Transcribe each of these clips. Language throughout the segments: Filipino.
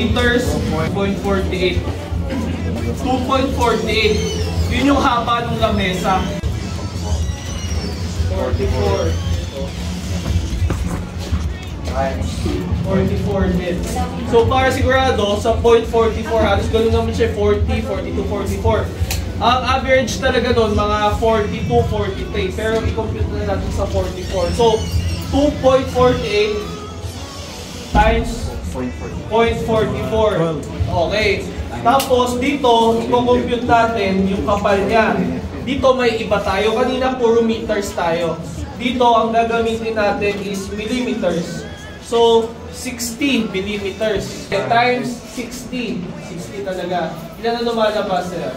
liters, 2.48. 2.48. Yun yung haba ng lamesa. 44. 44 din. So para sigurado, sa 0.44, halos gano'n naman siya 40, 42, 44. Ang average talaga doon, mga 42, 43. Pero i-compute na natin sa 44. So, 2.48 times 0.44. Okay. Tapos dito, i-compute natin yung kapal niya. Dito may iba tayo. Kanina puro meters tayo. Dito, ang gagamitin natin is millimeters. So, 60 millimeters times 60. 60 talaga. Ilan na lumalabas sila?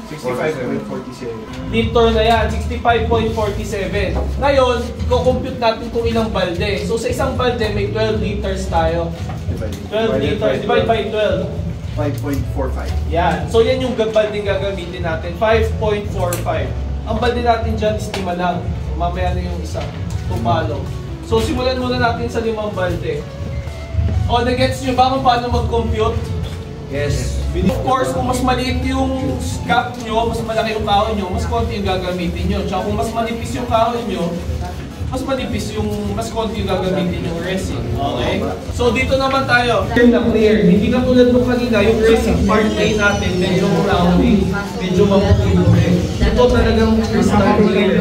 65.47. Liter na yan, 65.47. Ngayon, i-compute natin kung ilang balde. So, sa isang balde, may 12 liters tayo. 12 liters, divide by 12. 5.45. Yan. So, yan yung baldeng gagamitin natin. 5.45. Ang balde natin dyan is 5 lang. Mamaya na yung isa. Tumalo. So, simulan muna natin sa 5 balde. O, nag-gets nyo ba kung paano mag-compute? Yes. Of course, kung mas maliit yung cap nyo, mas malaki yung kahoy nyo, mas konti yung gagamitin nyo. Tsaka kung mas manipis yung kahoy nyo, mas manipis yung, mas konti yung gagamitin yung resin. Okay? So, dito naman tayo. Clear na clear. Hindi ka tulad nung kanina, yung resin part A natin, medyo rounding, medyo maputi. Ito talagang crystal clear.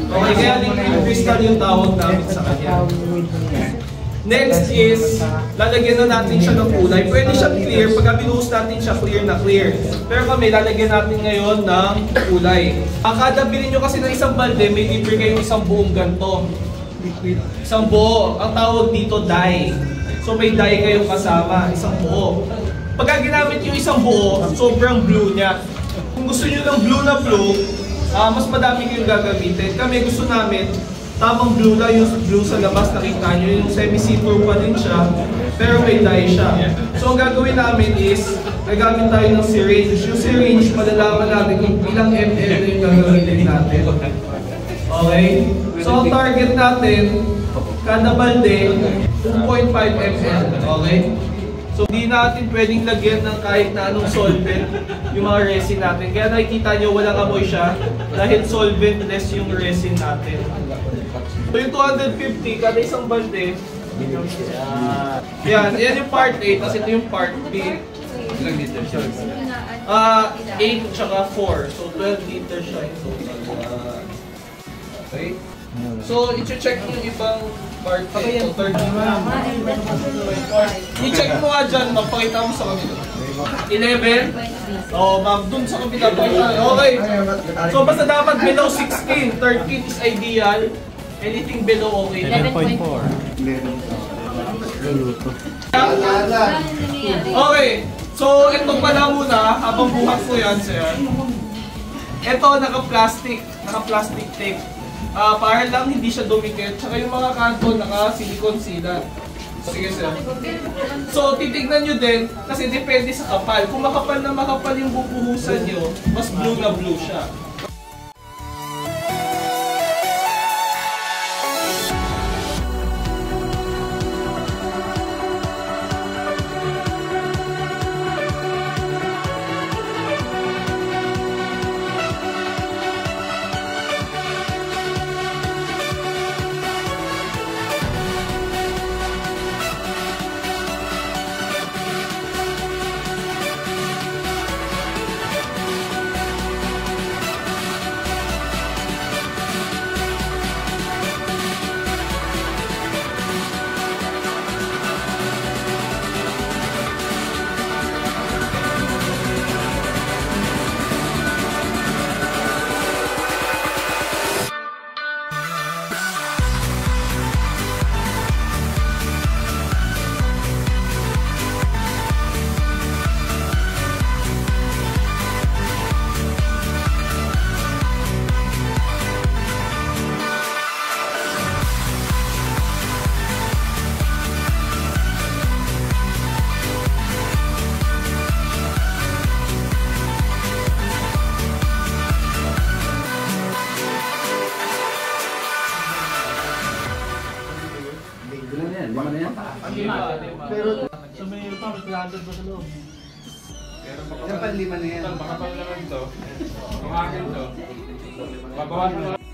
Okay, kaya liquid crystal yung tawag namin sa kanya. Next is, lalagyan na natin siya ng kulay. Pwede siya clear, pagka binuhos natin siya clear na clear. Pero kami, lalagyan natin ngayon ng kulay. Kada bilhin nyo kasi ng isang balde, may libre kayong isang buong ganito. Isang buo. Ang tawag dito, dye. So may dye kayong kasama, isang buo. Pagka ginamit yung isang buo, sobrang blue niya. Kung gusto nyo ng blue na blue, mas madami kayong gagamitin. Kami gusto namin, tamang blue lang, yung blue sa labas, nakita nyo, yung semi-see-through pa din siya, pero may dye siya. So ang gagawin namin is, gagamit tayo ng syringe. Yung syringe, malalaman natin kung ilang ml na yung gagamitin natin. Okay? So ang target natin, kada balde, 2.5 ml. Okay? So hindi natin pwedeng lagyan ng kahit na anong solvent yung mga resin natin. Kaya nakikita nyo, walang amoy siya dahil solventless yung resin natin. So yung 250, kada isang balde, yan yung part A, tapos ito yung part B. Ilang liters siya? 8 tsaka 4, so 12 liters siya in total. Okay? So, i-check yung ibang part A, so 30. I-check mo nga dyan, magpakita mo sa kanila. 11? Oo, ma'am, dun sa kabila pa. Okay. So, basta dapat below 16. 13 is ideal. Anything below okay. 11.4. Okay. So, ito pala muna, habang buhat ko yan, sir. Ito, naka-plastic tape. Para lang hindi siya dumikit. Tsaka yung mga kanto, naka-silicone sealant. Sige, sir. So, titignan nyo din, kasi depende sa kapal. Kung makapal na makapal yung bubuhusan nyo, mas blue na blue siya. Lima na yan? Pero nandun pa sa loob. Pero Yan, panlima na yan. Baka pang naman to. Kung akin to. Babawasan mo